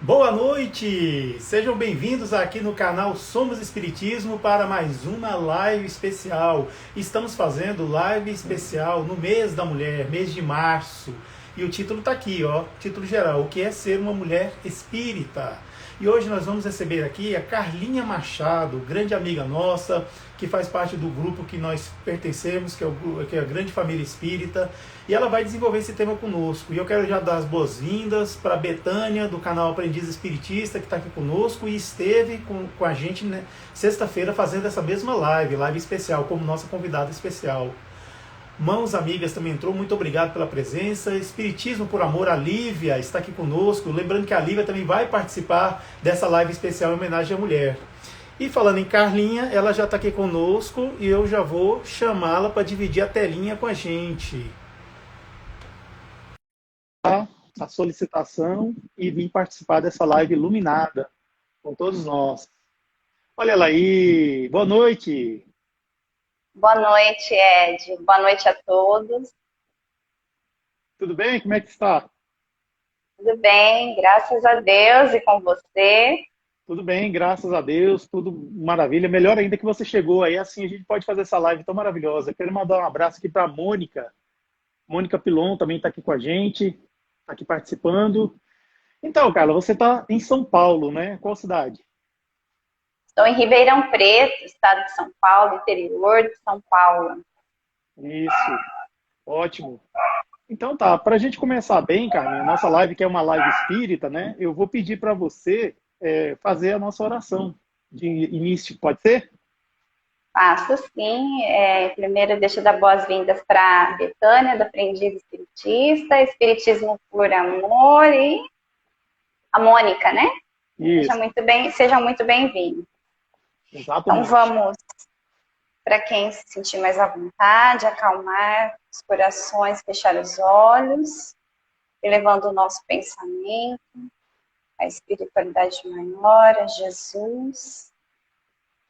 Boa noite! Sejam bem-vindos aqui no canal Somos Espiritismo para mais uma live especial. Estamos fazendo live especial no mês da mulher, mês de março. E o título está aqui, ó, título geral, o que é ser uma mulher espírita. E hoje nós vamos receber aqui a Carlinha Machado, grande amiga nossa, que faz parte do grupo que nós pertencemos, que é a Grande Família Espírita, e ela vai desenvolver esse tema conosco. E eu quero já dar as boas-vindas para a Betânia, do canal Aprendiz Espiritista, que está aqui conosco e esteve com a gente, né, sexta-feira fazendo essa mesma live especial, como nossa convidada especial. Mãos Amigas também entrou, muito obrigado pela presença. Espiritismo por Amor, a Lívia está aqui conosco. Lembrando que a Lívia também vai participar dessa live especial em homenagem à mulher. E falando em Carlinha, ela já está aqui conosco e eu já vou chamá-la para dividir a telinha com a gente. A solicitação e vim participar dessa live iluminada com todos nós. Olha ela aí, boa noite. Boa noite, Ed. Boa noite a todos. Tudo bem? Como é que está? Tudo bem? Graças a Deus e com você. Tudo bem, graças a Deus, tudo maravilha. Melhor ainda que você chegou aí, assim a gente pode fazer essa live tão maravilhosa. Quero mandar um abraço aqui para a Mônica. Mônica Pilon também está aqui com a gente, está aqui participando. Então, Carla, você está em São Paulo, né? Qual cidade? Estou em Ribeirão Preto, estado de São Paulo, interior de São Paulo. Isso, ótimo. Então tá, para a gente começar bem, Carlinhos, nossa live que é uma live espírita, né? Eu vou pedir para você fazer a nossa oração de início, pode ser? Faço sim. Primeiro, deixa eu dar boas-vindas para a Betânia, do Aprendiz Espiritista, Espiritismo por Amor e a Mônica, né? Isso, Sejam muito bem-vindos. Então exatamente. vamos, para quem se sentir mais à vontade, acalmar os corações, fechar os olhos, elevando o nosso pensamento à espiritualidade maior, a Jesus,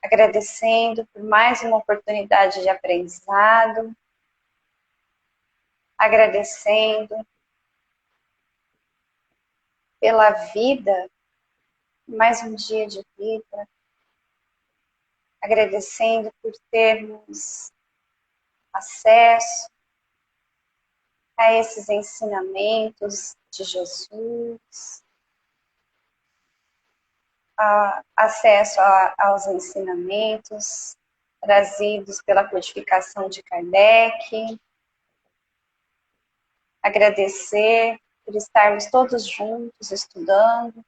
agradecendo por mais uma oportunidade de aprendizado, agradecendo pela vida, mais um dia de vida, agradecendo por termos acesso a esses ensinamentos de Jesus, acesso aos ensinamentos trazidos pela codificação de Kardec, agradecer por estarmos todos juntos estudando,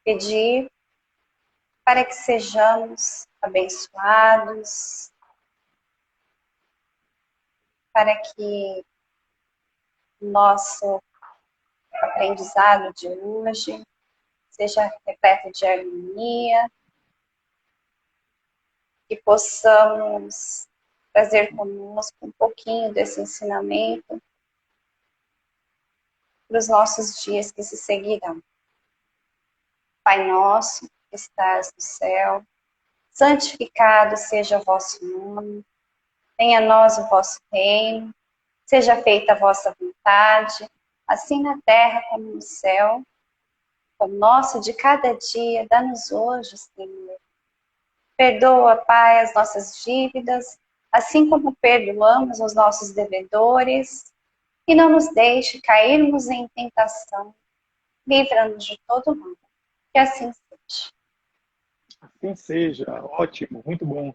pedir para que sejamos abençoados, para que o nosso aprendizado de hoje seja repleto de harmonia, que possamos trazer conosco um pouquinho desse ensinamento para os nossos dias que se seguirão. Pai nosso, que estás no céu, santificado seja o vosso nome, venha a nós o vosso reino, seja feita a vossa vontade, assim na terra como no céu. O nosso de cada dia, dá-nos hoje, Senhor. Perdoa, Pai, as nossas dívidas, assim como perdoamos os nossos devedores, e não nos deixe cairmos em tentação, livra-nos de todo mal. Que assim seja. Assim seja, ótimo, muito bom.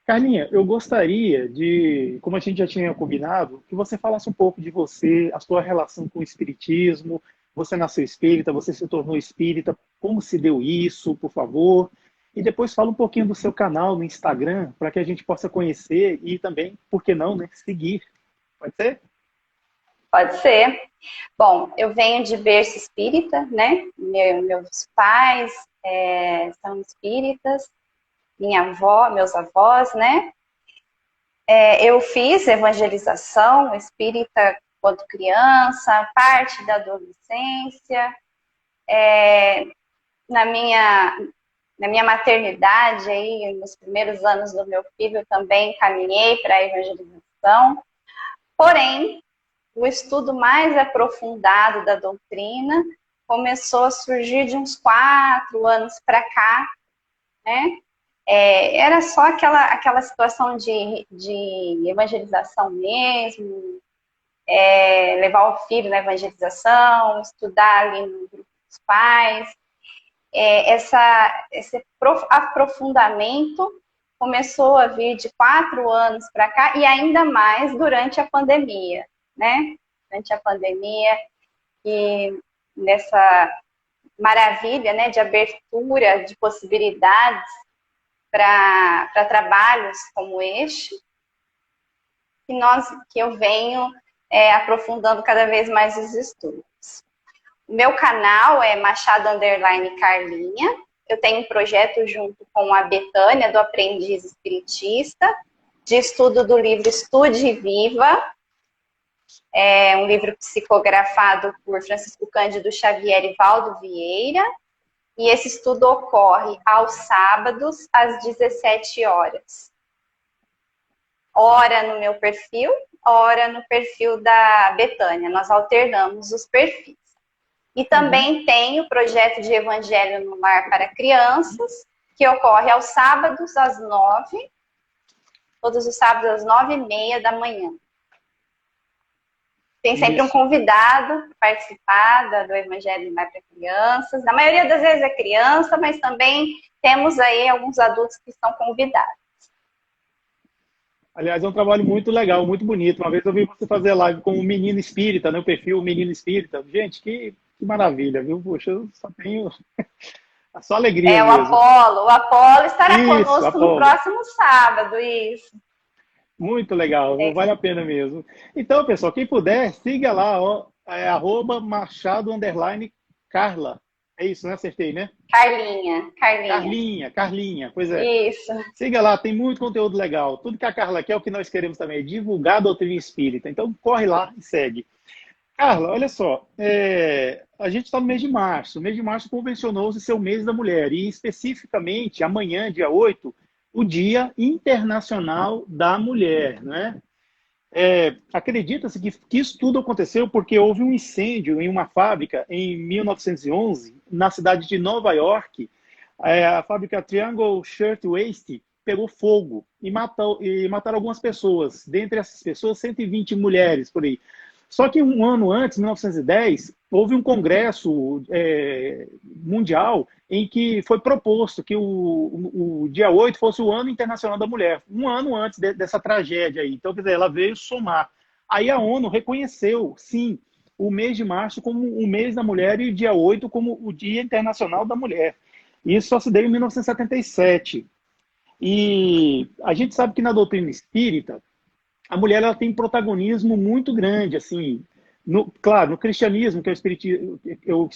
Carlinha, eu gostaria de, como a gente já tinha combinado, que você falasse um pouco de você, a sua relação com o espiritismo. Você nasceu espírita, você se tornou espírita, como se deu isso, por favor? E depois fala um pouquinho do seu canal no Instagram, para que a gente possa conhecer e também, por que não, né, seguir. Pode ser? Pode ser. Bom, eu venho de berço espírita, né? Meus pais são espíritas, minha avó, meus avós, né? Eu fiz evangelização espírita quando criança, parte da adolescência. Na minha, na minha maternidade, aí, nos primeiros anos do meu filho, eu também caminhei para a evangelização. Porém, o estudo mais aprofundado da doutrina começou a surgir de uns 4 anos para cá, né? Era só aquela situação de evangelização mesmo, levar o filho na evangelização, estudar ali no grupo dos pais. Esse aprofundamento começou a vir de 4 anos para cá e ainda mais durante a pandemia, né? Durante a pandemia e nessa maravilha, né, de abertura de possibilidades para trabalhos como este, que eu venho aprofundando cada vez mais os estudos. O meu canal é Machado _Carlinha. Eu tenho um projeto junto com a Betânia, do Aprendiz Espiritista, de estudo do livro Estude e Viva. É um livro psicografado por Francisco Cândido Xavier e Valdo Vieira. E esse estudo ocorre aos sábados, às 17 horas. Ora no meu perfil, ora no perfil da Betânia. Nós alternamos os perfis. E também tem o projeto de Evangelho no Lar para Crianças, que ocorre aos sábados, às 9, todos os sábados, às 9h30 da manhã. Tem sempre um convidado para participar do Evangelho no Lar para Crianças. Na maioria das vezes é criança, mas também temos aí alguns adultos que são convidados. Aliás, é um trabalho muito legal, muito bonito. Uma vez eu vi você fazer live com o Menino Espírita, né? O perfil Menino Espírita. Gente, que maravilha, viu? Poxa, eu só tenho só alegria mesmo. O Apolo estará conosco no próximo sábado, isso. Muito legal, vale a pena mesmo. Então, pessoal, quem puder, siga lá, ó, @Machado_Carla. É isso, né? Acertei, né? Carlinha, pois é. Isso. Siga lá, tem muito conteúdo legal. Tudo que a Carla quer, o que nós queremos também é divulgar a doutrina espírita. Então, corre lá e segue. Carla, olha só, a gente está no mês de março. O mês de março convencionou-se ser o mês da mulher. E, especificamente, amanhã, dia 8, o Dia Internacional da Mulher, né? Acredita-se que isso tudo aconteceu porque houve um incêndio em uma fábrica em 1911, na cidade de Nova York. A fábrica Triangle Shirtwaist pegou fogo e mataram algumas pessoas. Dentre essas pessoas, 120 mulheres por aí. Só que um ano antes, 1910, houve um congresso mundial em que foi proposto que o dia 8 fosse o Ano Internacional da Mulher, um ano antes dessa tragédia aí. Então, quer dizer, ela veio somar. Aí a ONU reconheceu, sim, o mês de março como o mês da mulher e o dia 8 como o Dia Internacional da Mulher. Isso só se deu em 1977. E a gente sabe que na doutrina espírita, a mulher ela tem protagonismo muito grande, assim, claro, no cristianismo, que é o espiritismo que é o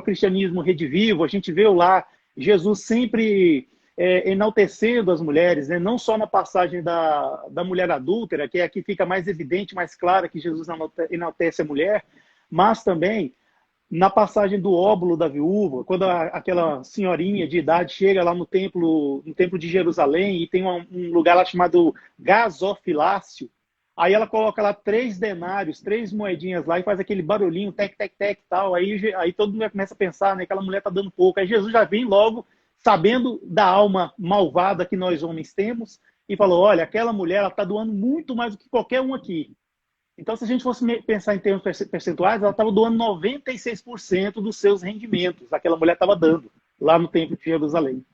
cristianismo redivivo, a gente vê lá Jesus sempre enaltecendo as mulheres, né? Não só na passagem da mulher adúltera, que é a que fica mais evidente, mais clara que Jesus enaltece a mulher, mas também na passagem do óbolo da viúva, quando aquela senhorinha de idade chega lá no templo de Jerusalém e tem um lugar lá chamado gasofilácio. Aí ela coloca lá 3 denários, 3 moedinhas lá e faz aquele barulhinho, tec, tec, tec, tal. Aí todo mundo começa a pensar, né, que aquela mulher tá dando pouco. Aí Jesus já vem logo, sabendo da alma malvada que nós homens temos, e falou, olha, aquela mulher, ela tá doando muito mais do que qualquer um aqui. Então, se a gente fosse pensar em termos percentuais, ela estava doando 96% dos seus rendimentos. Aquela mulher estava dando lá no templo de Jerusalém.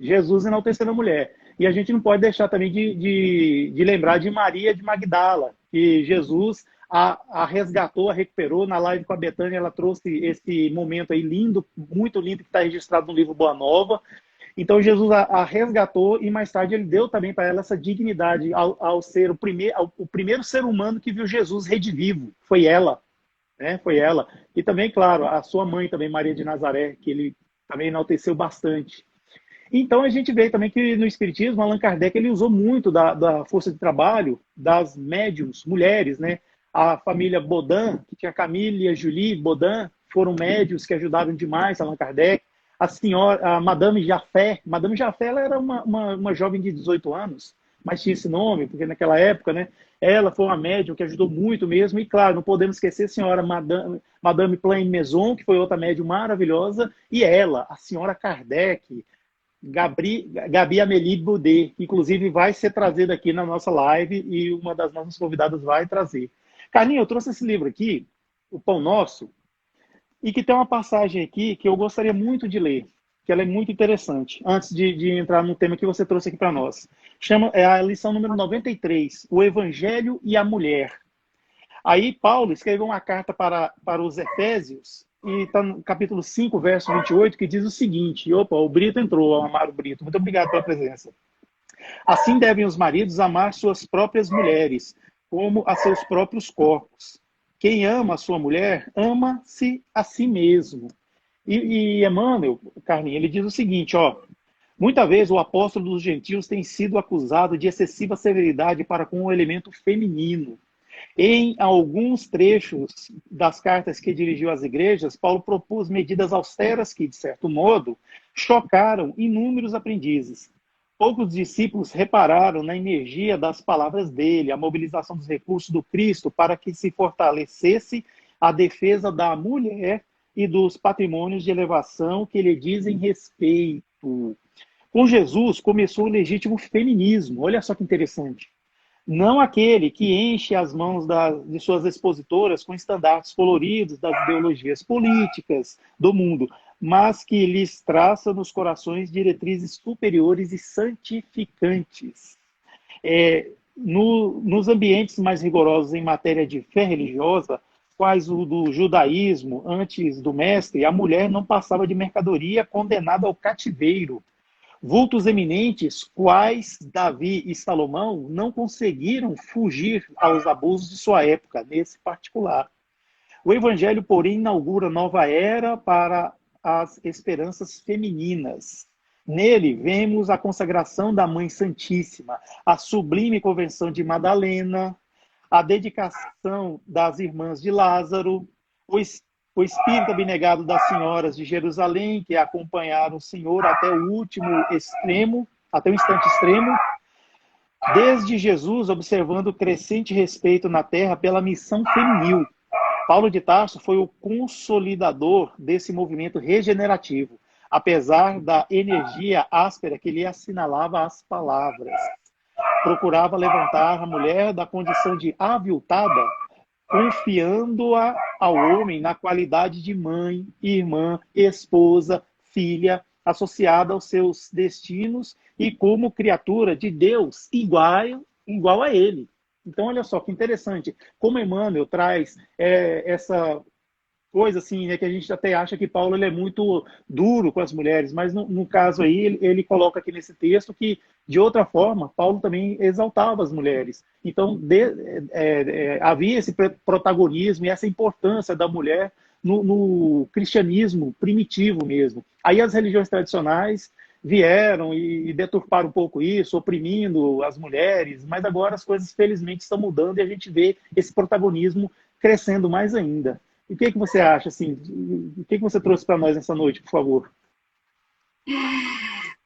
Jesus enaltecendo a mulher. E a gente não pode deixar também de lembrar de Maria de Magdala, que Jesus a resgatou, a recuperou. Na live com a Betânia, ela trouxe esse momento aí lindo, muito lindo, que está registrado no livro Boa Nova. Então, Jesus a resgatou e mais tarde ele deu também para ela essa dignidade ao ser o primeiro ser humano que viu Jesus redivivo. Foi ela, né? Foi ela. E também, claro, a sua mãe também, Maria de Nazaré, que ele também enalteceu bastante. Então, a gente vê também que no Espiritismo, Allan Kardec ele usou muito da força de trabalho das médiums, mulheres, né? A família Baudin, que tinha Camille e a Julie Baudin, foram médiums que ajudaram demais Allan Kardec. A Madame Jaffé, ela era uma jovem de 18 anos, mas tinha esse nome, porque naquela época, né, ela foi uma médium que ajudou muito mesmo, e claro, não podemos esquecer a senhora Madame Plaine Maison, que foi outra médium maravilhosa, e ela, a senhora Kardec, Gabi Amélie Boudet, que inclusive vai ser trazida aqui na nossa live, e uma das nossas convidadas vai trazer. Carlinhos, eu trouxe esse livro aqui, O Pão Nosso, e que tem uma passagem aqui que eu gostaria muito de ler, que ela é muito interessante, antes de entrar no tema que você trouxe aqui para nós. É a lição número 93, O Evangelho e a Mulher. Aí Paulo escreveu uma carta para os Efésios, e está no capítulo 5, verso 28, que diz o seguinte, opa, o Brito entrou, o Amaro Brito, muito obrigado pela presença. Assim devem os maridos amar suas próprias mulheres, como a seus próprios corpos. Quem ama a sua mulher, ama-se a si mesmo. E Emmanuel, Carlinhos, ele diz o seguinte, ó, muitas vezes o apóstolo dos gentios tem sido acusado de excessiva severidade para com o elemento feminino. Em alguns trechos das cartas que dirigiu às igrejas, Paulo propôs medidas austeras que, de certo modo, chocaram inúmeros aprendizes. Poucos discípulos repararam na energia das palavras dele, a mobilização dos recursos do Cristo para que se fortalecesse a defesa da mulher e dos patrimônios de elevação que lhe dizem respeito. Com Jesus começou o legítimo feminismo, olha só que interessante. Não aquele que enche as mãos de suas expositoras com estandartes coloridos das ideologias políticas do mundo, mas que lhes traça nos corações diretrizes superiores e santificantes. Nos ambientes mais rigorosos em matéria de fé religiosa, quais o do judaísmo, antes do mestre, a mulher não passava de mercadoria condenada ao cativeiro. Vultos eminentes, quais Davi e Salomão, não conseguiram fugir aos abusos de sua época, nesse particular. O Evangelho, porém, inaugura nova era para as esperanças femininas. Nele, vemos a consagração da Mãe Santíssima, a sublime conversão de Madalena, a dedicação das irmãs de Lázaro, o espírito abnegado das senhoras de Jerusalém, que acompanharam o Senhor até o último extremo, até o instante extremo, desde Jesus observando o crescente respeito na terra pela missão feminil. Paulo de Tarso foi o consolidador desse movimento regenerativo, apesar da energia áspera que lhe assinalava as palavras. Procurava levantar a mulher da condição de aviltada, confiando-a ao homem na qualidade de mãe, irmã, esposa, filha, associada aos seus destinos e como criatura de Deus igual a ele. Então, olha só que interessante, como Emmanuel traz essa coisa assim, né, que a gente até acha que Paulo ele é muito duro com as mulheres, mas no caso aí ele coloca aqui nesse texto que, de outra forma, Paulo também exaltava as mulheres. Então, havia esse protagonismo e essa importância da mulher no cristianismo primitivo mesmo. Aí as religiões tradicionais vieram e deturparam um pouco isso, oprimindo as mulheres, mas agora as coisas felizmente estão mudando e a gente vê esse protagonismo crescendo mais ainda. E o que você acha, assim, o que você trouxe para nós nessa noite, por favor?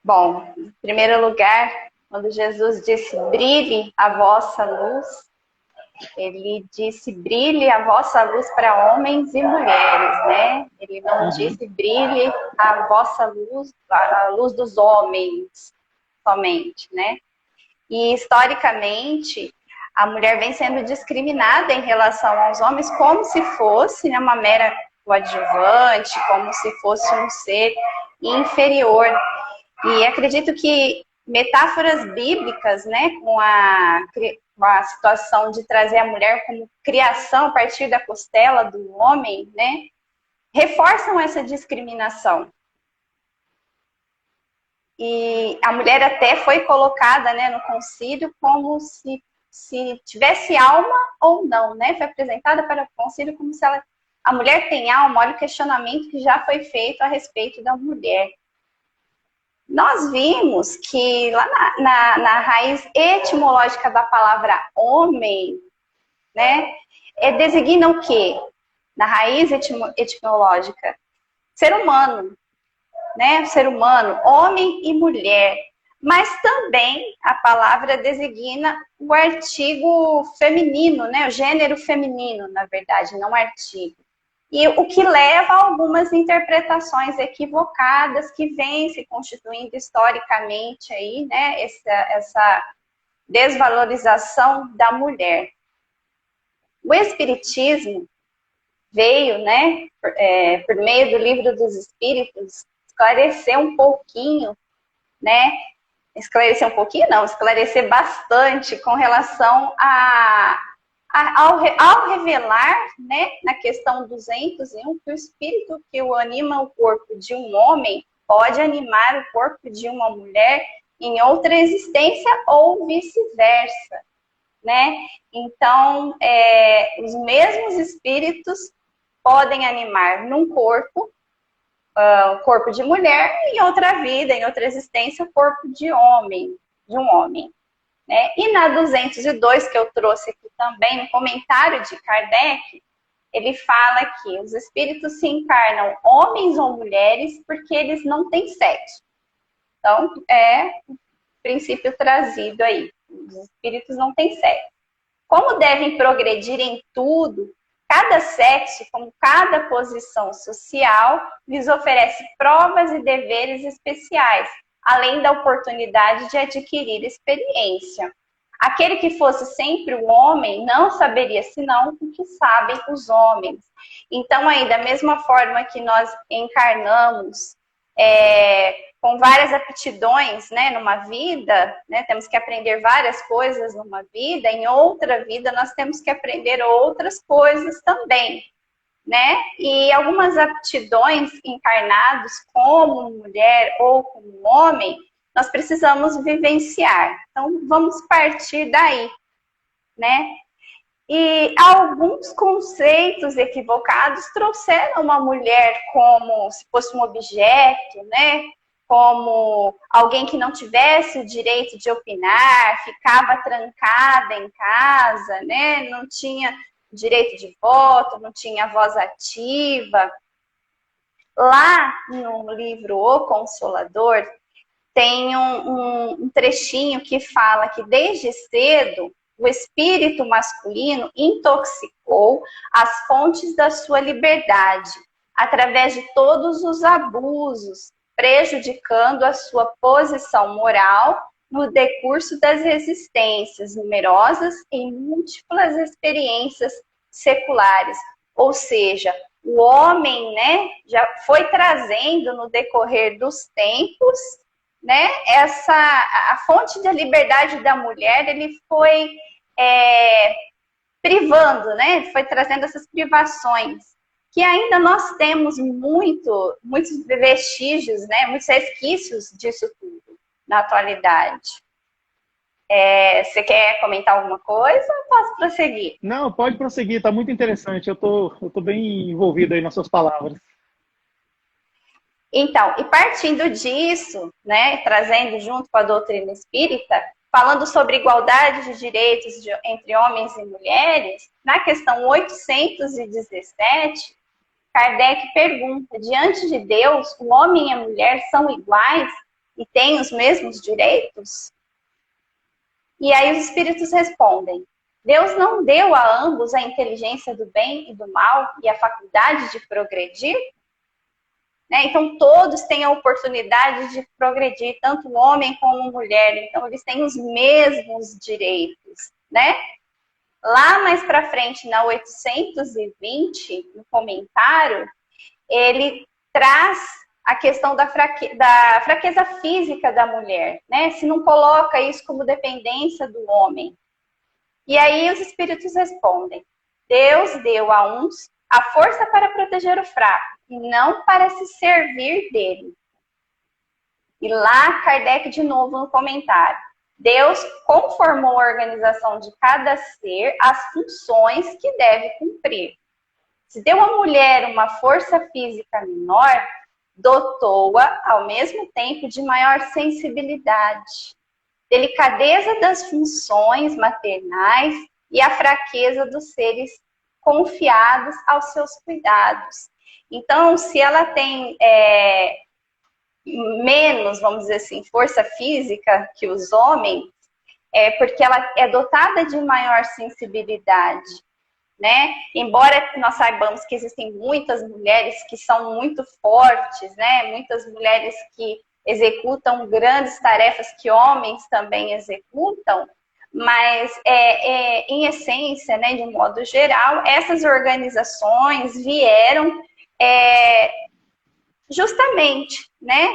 Bom, em primeiro lugar, quando Jesus disse, brilhe a vossa luz, ele disse, brilhe a vossa luz para homens e mulheres, né? Ele não disse, brilhe a vossa luz, a luz dos homens somente, né? E, historicamente, a mulher vem sendo discriminada em relação aos homens como se fosse, né, uma mera coadjuvante, como se fosse um ser inferior. E acredito que metáforas bíblicas, né, com a situação de trazer a mulher como criação a partir da costela do homem, né, reforçam essa discriminação. E a mulher até foi colocada, né, no concílio como se tivesse alma ou não, né? Foi apresentada para o concílio como se a mulher tem alma. Olha o questionamento que já foi feito a respeito da mulher. Nós vimos que lá na raiz etimológica da palavra homem, né, designa o quê? Na raiz etimológica, ser humano, né? Ser humano, homem e mulher. Mas também a palavra designa o artigo feminino, né? O gênero feminino, na verdade, não artigo. E o que leva a algumas interpretações equivocadas que vêm se constituindo historicamente aí, né? Essa desvalorização da mulher. O Espiritismo veio, né, por meio do Livro dos Espíritos, esclarecer um pouquinho, né? Esclarecer um pouquinho, não, esclarecer bastante com relação ao revelar, né, na questão 201, que o espírito que o anima o corpo de um homem pode animar o corpo de uma mulher em outra existência ou vice-versa, né? Então, os mesmos espíritos podem animar num corpo, o corpo de mulher, em outra vida, em outra existência, o corpo de um homem. Né? E na 202, que eu trouxe aqui também, no comentário de Kardec, ele fala que os espíritos se encarnam homens ou mulheres porque eles não têm sexo. Então, é o princípio trazido aí. Os espíritos não têm sexo. Como devem progredir em tudo, cada sexo, como cada posição social, lhes oferece provas e deveres especiais, além da oportunidade de adquirir experiência. Aquele que fosse sempre o homem não saberia senão o que sabem os homens. Então, aí, da mesma forma que nós encarnamos com várias aptidões, né, numa vida, né, temos que aprender várias coisas numa vida, em outra vida nós temos que aprender outras coisas também, né? E algumas aptidões encarnados como mulher ou como homem, nós precisamos vivenciar. Então, vamos partir daí, né? E alguns conceitos equivocados trouxeram uma mulher como se fosse um objeto, né? Como alguém que não tivesse o direito de opinar, ficava trancada em casa, né? Não tinha direito de voto, não tinha voz ativa. Lá no livro O Consolador, tem um trechinho que fala que desde cedo o espírito masculino intoxicou as fontes da sua liberdade, através de todos os abusos, prejudicando a sua posição moral no decurso das existências numerosas em múltiplas experiências seculares. Ou seja, o homem, né, já foi trazendo no decorrer dos tempos, né, a fonte da liberdade da mulher, ele foi privando, né, foi trazendo essas privações, que ainda nós temos muitos vestígios, né, muitos resquícios disso tudo na atualidade. Você quer comentar alguma coisa ou posso prosseguir? Não, pode prosseguir, está muito interessante. Eu tô bem envolvido aí nas suas palavras. Então, e partindo disso, né, trazendo junto com a doutrina espírita, falando sobre igualdade de direitos entre homens e mulheres, na questão 817, Kardec pergunta: diante de Deus, o homem e a mulher são iguais e têm os mesmos direitos? E aí os espíritos respondem: Deus não deu a ambos a inteligência do bem e do mal e a faculdade de progredir? Né? Então, todos têm a oportunidade de progredir, tanto o homem como a mulher. Então, eles têm os mesmos direitos, né? Lá mais para frente, na 820, no comentário, ele traz a questão da fraqueza física da mulher, né? Se não coloca isso como dependência do homem. E aí os espíritos respondem: Deus deu a uns a força para proteger o fraco, e não para se servir dele. E lá, Kardec de novo no comentário: Deus conformou a organização de cada ser às funções que deve cumprir. Se deu à mulher uma força física menor, dotou-a ao mesmo tempo de maior sensibilidade, delicadeza das funções maternais e a fraqueza dos seres confiados aos seus cuidados. Então, se ela tem menos, vamos dizer assim, força física que os homens, porque ela é dotada de maior sensibilidade, né? Embora nós saibamos que existem muitas mulheres que são muito fortes, né? Muitas mulheres que executam grandes tarefas que homens também executam, mas em essência, né, de um modo geral, essas organizações vieram justamente, né?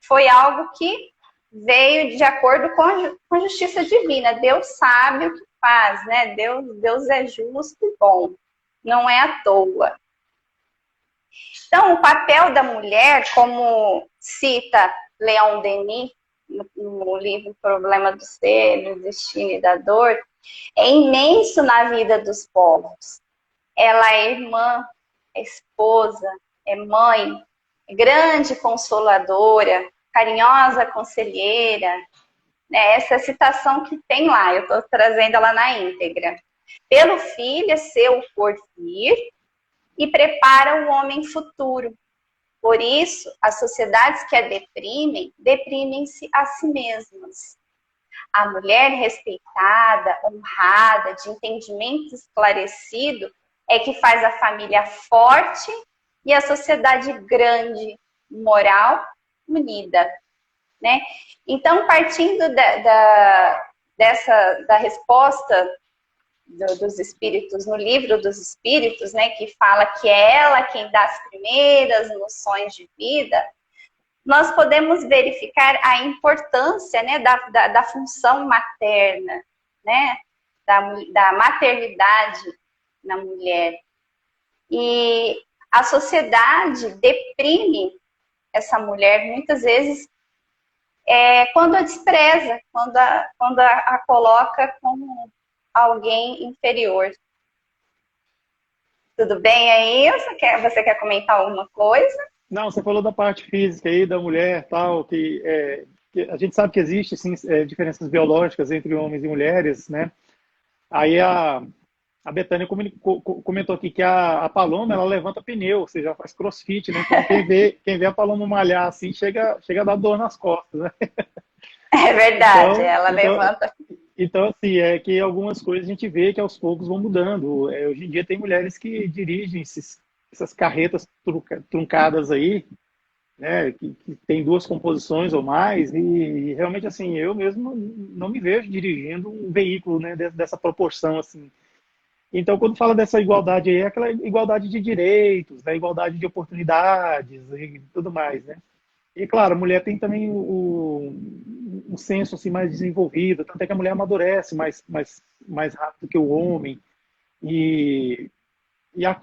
Foi algo que veio de acordo com a justiça divina. Deus sabe o que faz, né? Deus é justo e bom, não é à toa. Então, o papel da mulher, como cita Leon Denis no livro Problema do Ser, do Destino e da Dor, é imenso na vida dos povos. Ela é irmã, é esposa, é mãe, é grande consoladora, carinhosa conselheira, né? Essa citação que tem lá, eu estou trazendo ela na íntegra. Pelo filho é seu porvir e prepara o homem futuro. Por isso, as sociedades que a deprimem, deprimem-se a si mesmas. A mulher respeitada, honrada, de entendimento esclarecido, é que faz a família forte e a sociedade grande, moral, unida, né? Então, partindo da resposta dos espíritos no livro dos espíritos, né, que fala que é ela quem dá as primeiras noções de vida, nós podemos verificar a importância, né, da função materna, né, da maternidade na mulher. E a sociedade deprime essa mulher muitas vezes quando a despreza, quando a coloca como alguém inferior. Tudo bem aí? Você quer comentar alguma coisa? Não, você falou da parte física aí, da mulher tal, que a gente sabe que existe, sim, diferenças biológicas entre homens e mulheres, né? Aí a Bethânia comentou aqui que a Paloma, ela levanta pneu, ou seja, faz crossfit, né? Então quem vê a Paloma malhar assim, chega a dar dor nas costas, né? É verdade, ela levanta. Então, assim, é que algumas coisas a gente vê que aos poucos vão mudando. Hoje em dia tem mulheres que dirigem essas carretas truncadas aí, né, que tem duas composições ou mais, e realmente, assim, eu mesmo não me vejo dirigindo um veículo, né, dessa proporção, assim. Então, quando fala dessa igualdade aí, é aquela igualdade de direitos, né, igualdade de oportunidades e tudo mais, né. E, claro, a mulher tem também um senso assim, mais desenvolvido, tanto é que a mulher amadurece mais rápido que o homem. E a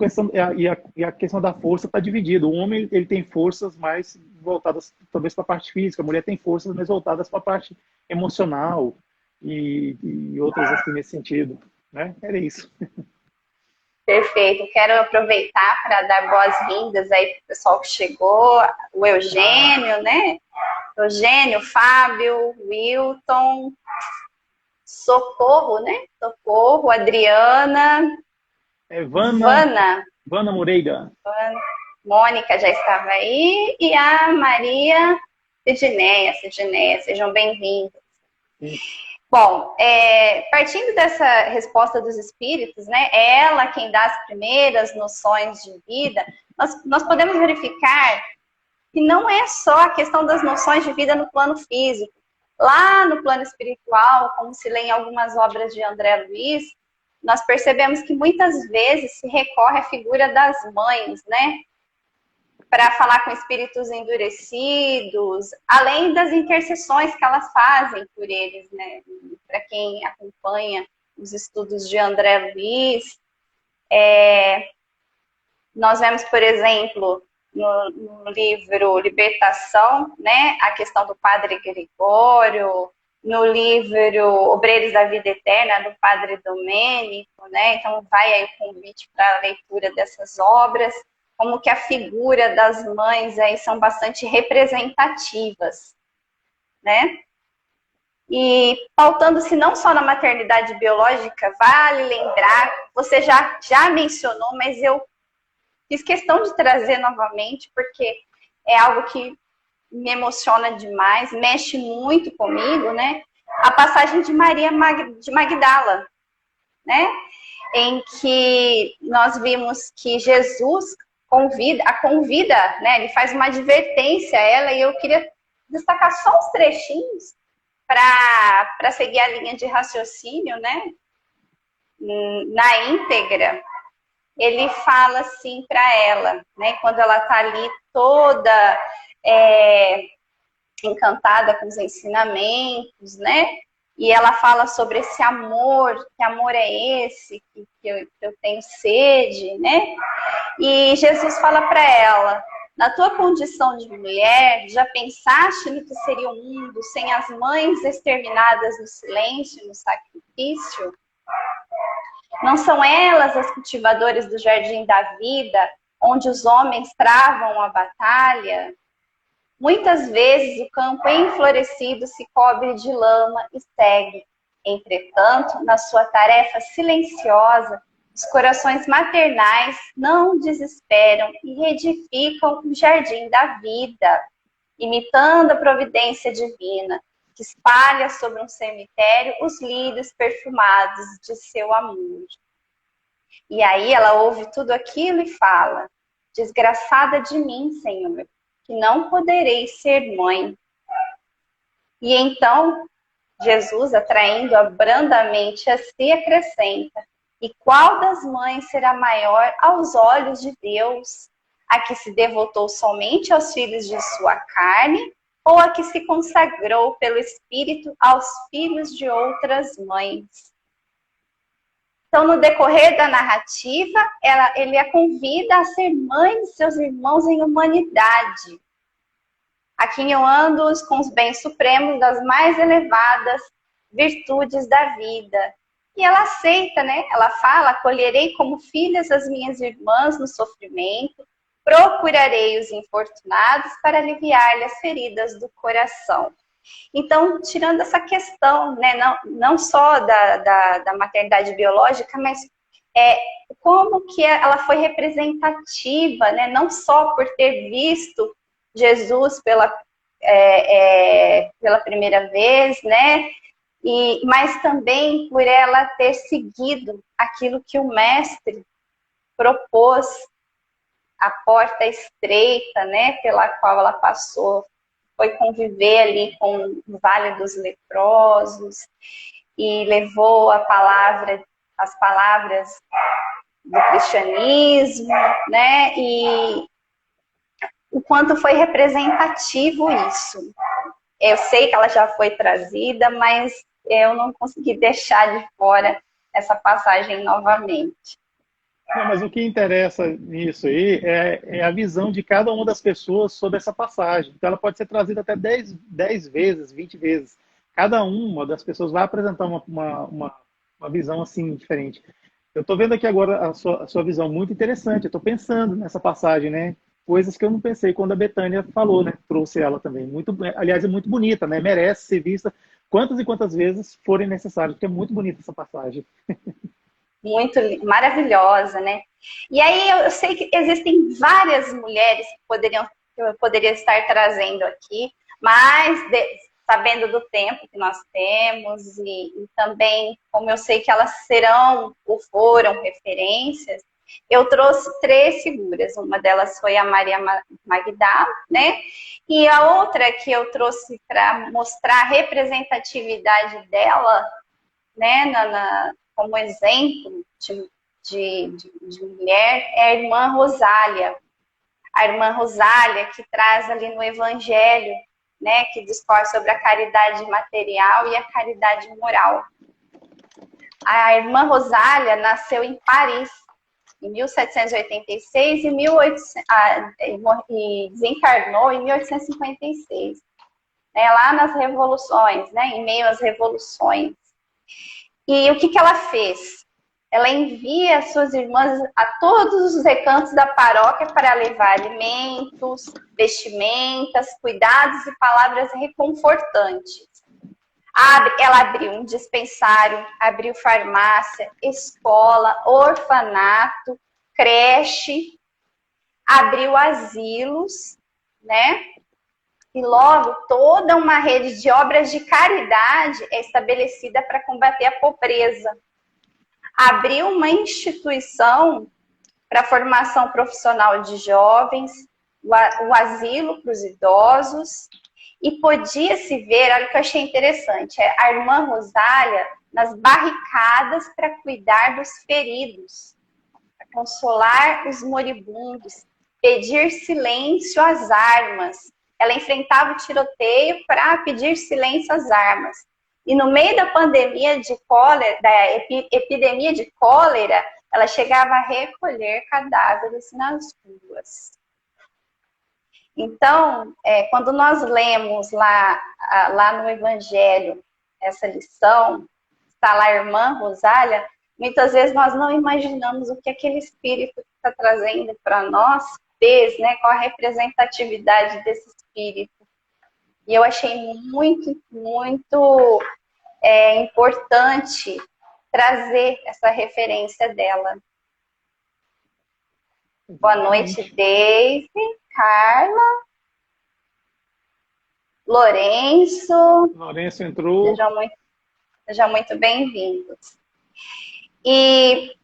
questão da força está dividida. O homem ele tem forças mais voltadas talvez para a parte física, a mulher tem forças mais voltadas para a parte emocional e outras assim nesse sentido. Né? Era isso. Perfeito. Quero aproveitar para dar boas-vindas aí para o pessoal que chegou, o Eugênio, né? Eugênio, Fábio, Wilton, Socorro, né? Socorro, Adriana, Vana Moreira. Mônica já estava aí, e a Maria Sidneia, sejam bem-vindos. Bom, partindo dessa resposta dos espíritos, né, é ela quem dá as primeiras noções de vida, nós podemos verificar que não é só a questão das noções de vida no plano físico. Lá no plano espiritual, como se lê em algumas obras de André Luiz, nós percebemos que muitas vezes se recorre à figura das mães, né, para falar com espíritos endurecidos, além das intercessões que elas fazem por eles, né? Para quem acompanha os estudos de André Luiz, nós vemos, por exemplo, no livro Libertação, né, a questão do Padre Gregório, no livro Obreiros da Vida Eterna, do Padre Domênico, né? Então vai aí o convite para a leitura dessas obras, como que a figura das mães aí são bastante representativas, né? E pautando-se não só na maternidade biológica, vale lembrar, você já mencionou, mas eu fiz questão de trazer novamente, porque é algo que me emociona demais, mexe muito comigo, né? A passagem de Maria de Magdala, né? Em que nós vimos que Jesus a convida, né? Ele faz uma advertência a ela, e eu queria destacar só uns trechinhos para seguir a linha de raciocínio, né? Na íntegra. Ele fala assim para ela, né? Quando ela está ali toda encantada com os ensinamentos, né? E ela fala sobre esse amor, que amor é esse, que eu tenho sede, né? E Jesus fala para ela: na tua condição de mulher, já pensaste no que seria o mundo sem as mães exterminadas no silêncio, no sacrifício? Não são elas as cultivadoras do jardim da vida, onde os homens travam a batalha? Muitas vezes o campo enflorescido se cobre de lama e segue. Entretanto, na sua tarefa silenciosa, os corações maternais não desesperam e reedificam o jardim da vida, imitando a providência divina, que espalha sobre um cemitério os lírios perfumados de seu amor. E aí ela ouve tudo aquilo e fala: desgraçada de mim, Senhor, que não poderei ser mãe. E então, Jesus, atraindo-a brandamente a si, acrescenta: e qual das mães será maior aos olhos de Deus? A que se devotou somente aos filhos de sua carne, ou a que se consagrou pelo Espírito aos filhos de outras mães? Então, no decorrer da narrativa, ele a convida a ser mãe de seus irmãos em humanidade, aquinhoando-os com os bens supremos das mais elevadas virtudes da vida. E ela aceita, né? Ela fala: acolherei como filhas as minhas irmãs no sofrimento, procurarei os infortunados para aliviar-lhe as feridas do coração. Então, tirando essa questão, né, não só da maternidade biológica, mas como que ela foi representativa, né, não só por ter visto Jesus pela primeira vez, né, mas também por ela ter seguido aquilo que o mestre propôs, a porta estreita, né, pela qual ela passou. Foi conviver ali com o Vale dos Leprosos e levou as palavras do cristianismo, né? E o quanto foi representativo isso. Eu sei que ela já foi trazida, mas eu não consegui deixar de fora essa passagem novamente. Não, mas o que interessa nisso aí é a visão de cada uma das pessoas sobre essa passagem. Então, ela pode ser trazida até 10 vezes, 20 vezes. Cada uma das pessoas vai apresentar uma visão assim diferente. Eu estou vendo aqui agora a sua visão muito interessante. Eu estou pensando nessa passagem, né? Coisas que eu não pensei quando a Betânia falou, né? Trouxe ela também. Aliás, é muito bonita, né? Merece ser vista quantas e quantas vezes forem necessárias, porque é muito bonita essa passagem. Muito maravilhosa, né? E aí eu sei que existem várias mulheres que eu poderia estar trazendo aqui, mas sabendo do tempo que nós temos e também, como eu sei que elas serão ou foram referências, eu trouxe 3 figuras. Uma delas foi a Maria Magdala, né? E a outra que eu trouxe para mostrar a representatividade dela, né, como exemplo de mulher, é a irmã Rosália. A irmã Rosália, que traz ali no Evangelho, né, que discorre sobre a caridade material e a caridade moral. A irmã Rosália nasceu em Paris, em 1786, e desencarnou em 1856. Lá nas revoluções, né, em meio às revoluções. E o que ela fez? Ela envia suas irmãs a todos os recantos da paróquia para levar alimentos, vestimentas, cuidados e palavras reconfortantes. Ela abriu um dispensário, abriu farmácia, escola, orfanato, creche, abriu asilos, né? E logo, toda uma rede de obras de caridade é estabelecida para combater a pobreza. Abriu uma instituição para a formação profissional de jovens, o asilo para os idosos, e podia-se ver, olha o que eu achei interessante, a irmã Rosália nas barricadas para cuidar dos feridos, para consolar os moribundos, pedir silêncio às armas. Ela enfrentava o tiroteio para pedir silêncio às armas. E no meio da pandemia de cólera, da epidemia de cólera, ela chegava a recolher cadáveres nas ruas. Então, quando nós lemos lá no Evangelho essa lição, está lá a irmã Rosália, muitas vezes nós não imaginamos o que aquele espírito está trazendo para nós, né, qual a representatividade desse espírito. E eu achei muito, muito importante trazer essa referência dela. Boa noite, Deise, Carla, Lourenço. Lourenço entrou. Sejam muito bem-vindos. E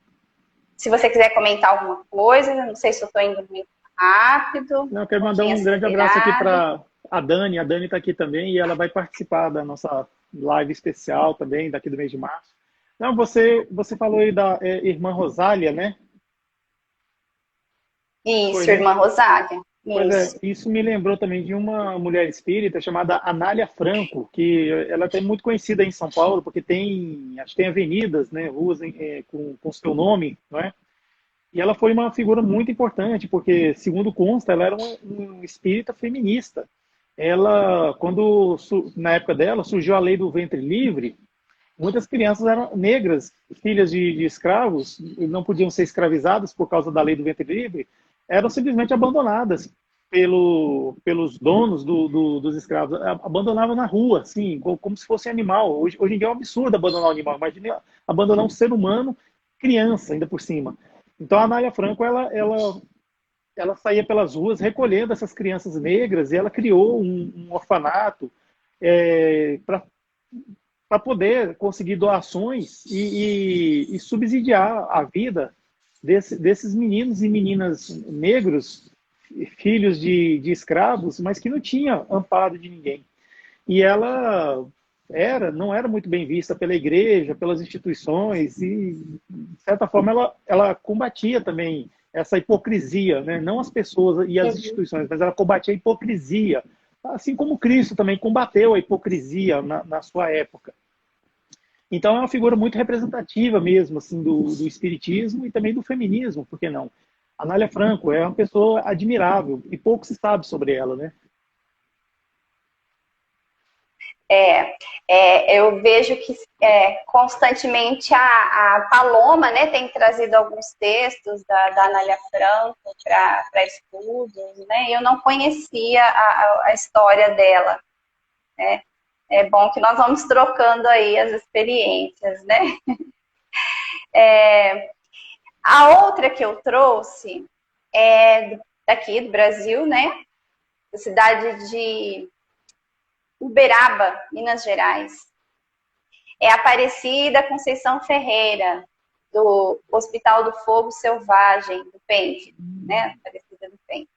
se você quiser comentar alguma coisa, não sei se eu estou indo muito rápido. Não, eu quero mandar um grande abraço aqui para a Dani. A Dani está aqui também e ela vai participar da nossa live especial também, daqui do mês de março. Não, você falou aí da irmã Rosália, né? Isso, foi, irmã Rosália. Pois isso me lembrou também de uma mulher espírita chamada Anália Franco, que ela é muito conhecida em São Paulo, porque acho que tem avenidas, né, ruas com seu nome, não é? E ela foi uma figura muito importante, porque, segundo consta, ela era um espírita feminista. Ela, na época dela, surgiu a lei do ventre livre, muitas crianças eram negras, filhas de escravos, não podiam ser escravizadas por causa da lei do ventre livre, eram simplesmente abandonadas pelos donos dos escravos. Abandonavam na rua, assim, como se fosse animal. Hoje em dia é um absurdo abandonar um animal. Imagina abandonar um ser humano, criança, ainda por cima. Então a Anália Franco, ela saía pelas ruas recolhendo essas crianças negras e ela criou um orfanato para poder conseguir doações e subsidiar a vida desses meninos e meninas negros, filhos de escravos, mas que não tinha amparo de ninguém. E ela não era muito bem vista pela igreja, pelas instituições, e, de certa forma, ela combatia também essa hipocrisia, né? Não as pessoas e as instituições, mas ela combatia a hipocrisia, assim como Cristo também combateu a hipocrisia na sua época. Então é uma figura muito representativa mesmo, assim, do espiritismo e também do feminismo, por que não? Anália Franco é uma pessoa admirável e pouco se sabe sobre ela, né? Eu vejo que constantemente a Paloma, né, tem trazido alguns textos da Anália Franco para estudos, né? Eu não conhecia a história dela, né? É bom que nós vamos trocando aí as experiências, né? A outra que eu trouxe é daqui do Brasil, né? Da cidade de Uberaba, Minas Gerais. É Aparecida Conceição Ferreira, do Hospital do Fogo Selvagem, do Penf, né? Aparecida do Penf.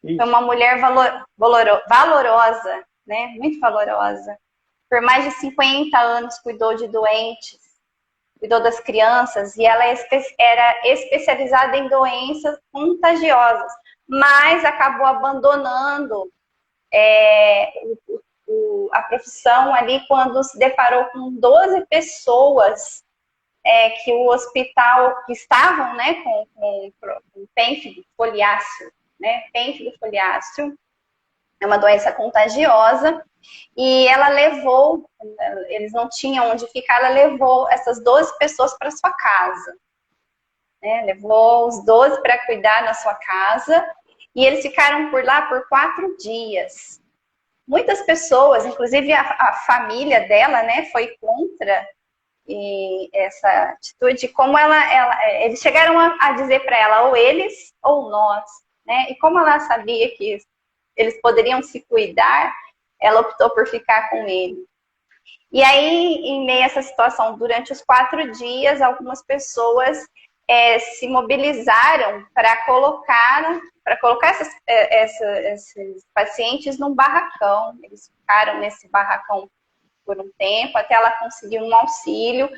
Foi uma mulher valorosa, né? Muito valorosa. Por mais de 50 anos cuidou de doentes, cuidou das crianças, e ela era especializada em doenças contagiosas, mas acabou abandonando a profissão ali quando se deparou com 12 pessoas que o hospital, que estavam, né, com pênfido foliáceo, né? Pênfido foliáceo é uma doença contagiosa, e ela levou, eles não tinham onde ficar, ela levou essas 12 pessoas para sua casa, né? Levou os 12 para cuidar na sua casa, e eles ficaram por lá por 4 dias. Muitas pessoas, inclusive a família dela, né, foi contra essa atitude, como eles chegaram a dizer para ela, ou eles ou nós, né? E como ela sabia que eles poderiam se cuidar, ela optou por ficar com ele. E aí, em meio a essa situação, durante os 4 dias, algumas pessoas se mobilizaram para colocar esses pacientes num barracão. Eles ficaram nesse barracão por um tempo, até ela conseguir um auxílio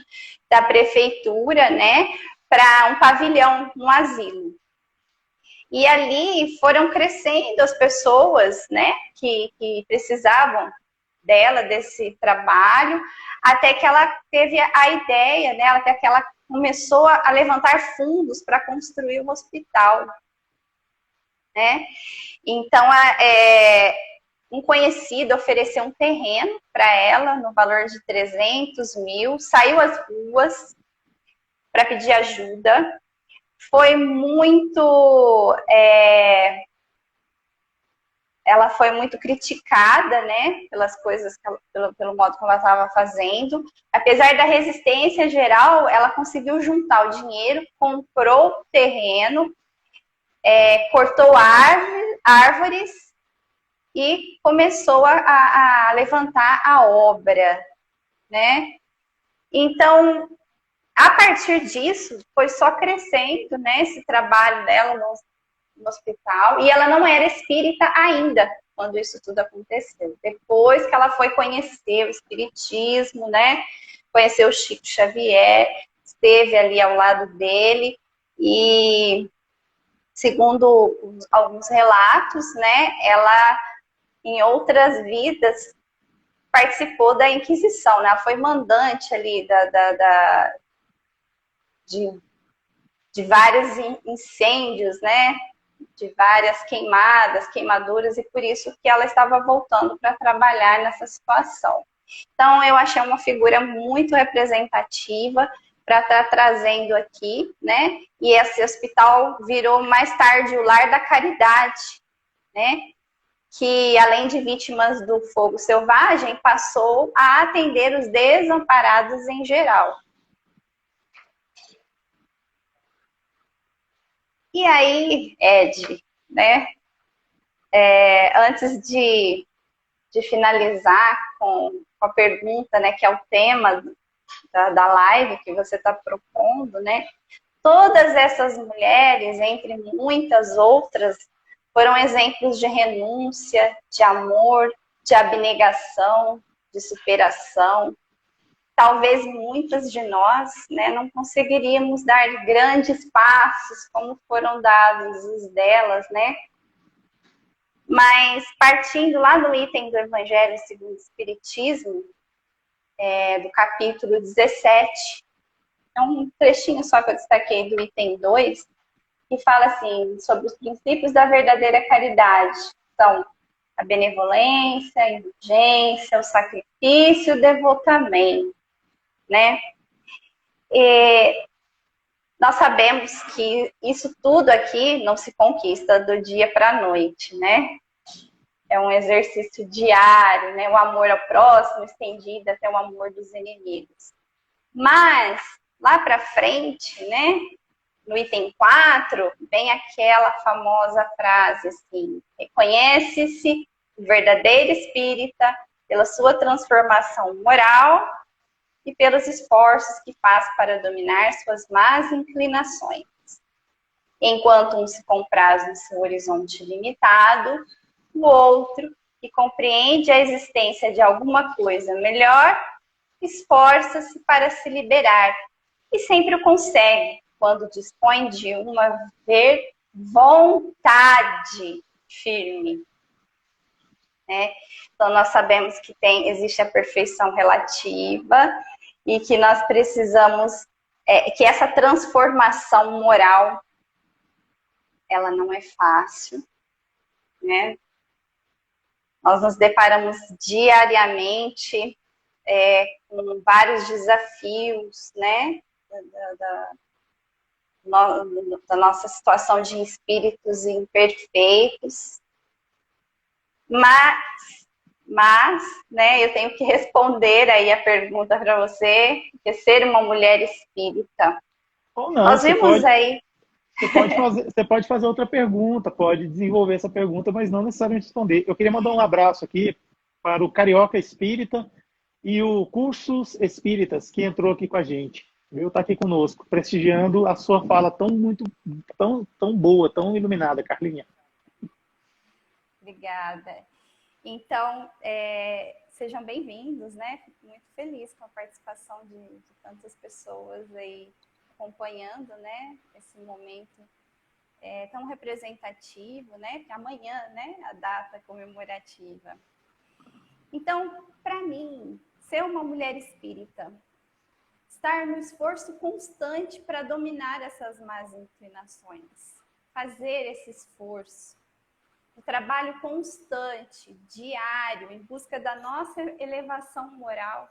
da prefeitura, né, para um pavilhão, um asilo. E ali foram crescendo as pessoas, né, que precisavam dela, desse trabalho, até que ela teve a ideia, né, até que ela começou a levantar fundos para construir um hospital, né? Então, um conhecido ofereceu um terreno para ela no valor de 300 mil, saiu às ruas para pedir ajuda. Foi muito... ela foi muito criticada, né, pelas coisas, pelo modo como ela estava fazendo. Apesar da resistência geral, ela conseguiu juntar o dinheiro, comprou o terreno, cortou árvores e começou a levantar a obra, né? Então, a partir disso, foi só crescendo, né, esse trabalho dela no hospital, e ela não era espírita ainda quando isso tudo aconteceu. Depois que ela foi conhecer o espiritismo, né, conheceu o Chico Xavier, esteve ali ao lado dele, e segundo alguns relatos, né, ela em outras vidas participou da Inquisição, né? Ela foi mandante ali de vários incêndios, né? De várias queimaduras, e por isso que ela estava voltando para trabalhar nessa situação. Então, eu achei uma figura muito representativa para estar trazendo aqui, né? E esse hospital virou mais tarde o Lar da Caridade, né? Que, além de vítimas do fogo selvagem, passou a atender os desamparados em geral. E aí, Ed, né, antes de finalizar com a pergunta, né, que é o tema da live que você está propondo, né, todas essas mulheres, entre muitas outras, foram exemplos de renúncia, de amor, de abnegação, de superação. Talvez muitas de nós, né, não conseguiríamos dar grandes passos como foram dados os delas, né? Mas partindo lá do item do Evangelho segundo o Espiritismo, do capítulo 17, é um trechinho só que eu destaquei do item 2, que fala assim, sobre os princípios da verdadeira caridade. São a benevolência, a indulgência, o sacrifício, o devotamento, né? E nós sabemos que isso tudo aqui não se conquista do dia para a noite, né? É um exercício diário, né? O amor ao próximo estendido até o amor dos inimigos. Mas, lá para frente, né? No item 4, vem aquela famosa frase assim: reconhece-se o verdadeiro espírita pela sua transformação moral e pelos esforços que faz para dominar suas más inclinações. Enquanto um se compraz no seu horizonte limitado, o outro, que compreende a existência de alguma coisa melhor, esforça-se para se liberar e sempre o consegue quando dispõe de uma vontade firme. Né? Então, nós sabemos que existe a perfeição relativa e que nós precisamos, que essa transformação moral, ela não é fácil, né? Nós nos deparamos diariamente com vários desafios, né? Da nossa situação de espíritos imperfeitos. Mas, né, eu tenho que responder aí a pergunta para você, que é ser uma mulher espírita. Ou não, nós vimos aí... Você pode fazer outra pergunta, pode desenvolver essa pergunta, mas não necessariamente responder. Eu queria mandar um abraço aqui para o Carioca Espírita e o Cursos Espíritas, que entrou aqui com a gente. Viu? Está aqui conosco, prestigiando a sua fala tão boa, tão iluminada, Carlinha. Obrigada. Então, sejam bem-vindos, né? Fico muito feliz com a participação de tantas pessoas aí acompanhando, né? Esse momento tão representativo, né? Amanhã, né? A data comemorativa. Então, para mim, ser uma mulher espírita, estar no esforço constante para dominar essas más inclinações, fazer esse esforço, o trabalho constante, diário, em busca da nossa elevação moral,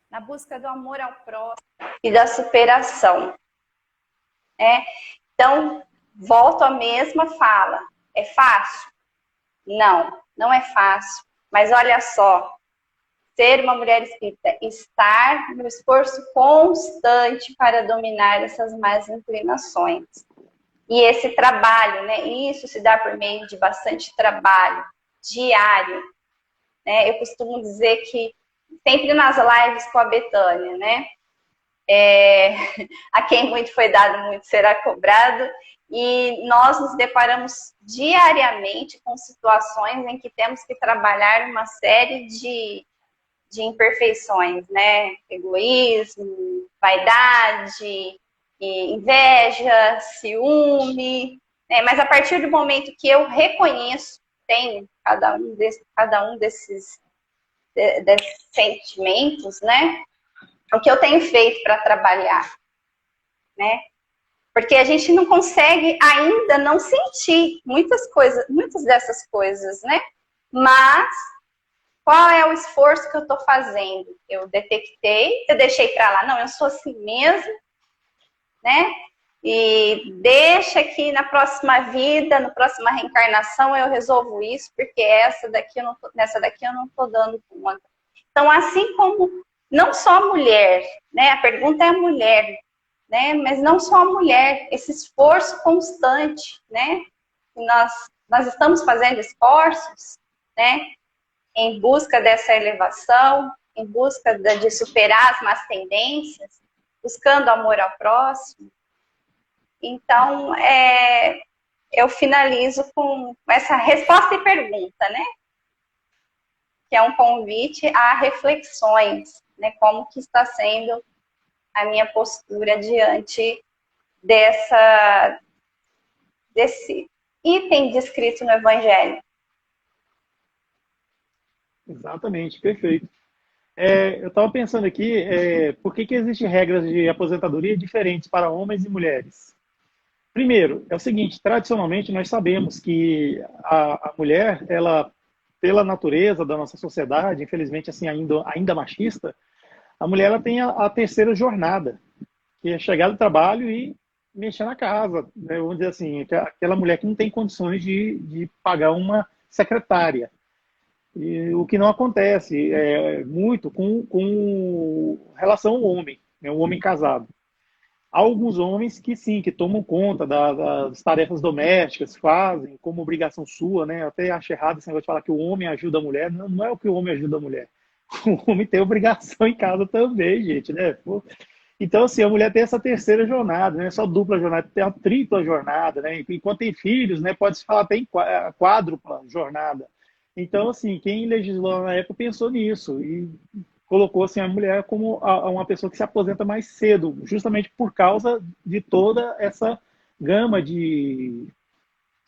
na busca do amor ao próximo e da superação. Então, volto à mesma fala. É fácil? Não, não é fácil. Mas olha só, ser uma mulher espírita, estar no esforço constante para dominar essas más inclinações. E esse trabalho, né? Isso se dá por meio de bastante trabalho diário, né? Eu costumo dizer que sempre nas lives com a Betânia, né? A quem muito foi dado, muito será cobrado. E nós nos deparamos diariamente com situações em que temos que trabalhar uma série de imperfeições, né? Egoísmo, vaidade, inveja, ciúme, né? Mas a partir do momento que eu reconheço, tenho cada um desses sentimentos, né? O que eu tenho feito para trabalhar, né? Porque a gente não consegue ainda não sentir muitas dessas coisas, né? Mas qual é o esforço que eu estou fazendo? Eu detectei, eu deixei para lá, não, eu sou assim mesmo, né? E deixa que na próxima vida, na próxima reencarnação eu resolvo isso, porque nessa daqui eu não estou dando conta. Então, assim como não só a mulher, né? A pergunta é a mulher, né? Mas não só a mulher, esse esforço constante, né? Nós estamos fazendo esforços, né? Em busca dessa elevação, em busca de superar as más tendências, buscando amor ao próximo. Então, eu finalizo com essa resposta e pergunta, né? Que é um convite a reflexões, né? Como que está sendo a minha postura diante desse item descrito no Evangelho. Exatamente, perfeito. Eu estava pensando aqui, por que existem regras de aposentadoria diferentes para homens e mulheres? Primeiro, é o seguinte, tradicionalmente nós sabemos que a mulher, ela, pela natureza da nossa sociedade, infelizmente assim ainda machista, a mulher ela tem a terceira jornada, que é chegar do trabalho e mexer na casa, né? Vamos dizer assim, aquela mulher que não tem condições de pagar uma secretária. E o que não acontece muito com relação ao homem, né? O homem casado. Há alguns homens que sim, que tomam conta das tarefas domésticas, fazem como obrigação sua, né? Eu até acho errado esse negócio de falar que o homem ajuda a mulher. Não, não é o que o homem ajuda a mulher. O homem tem obrigação em casa também, gente, né? Pô. Então, assim, a mulher tem essa terceira jornada, não é só dupla jornada, tem a tripla jornada, né? Enquanto tem filhos, né? Pode-se falar até em quádrupla jornada. Então, assim, quem legislou na época pensou nisso e colocou assim, a mulher como uma pessoa que se aposenta mais cedo, justamente por causa de toda essa gama de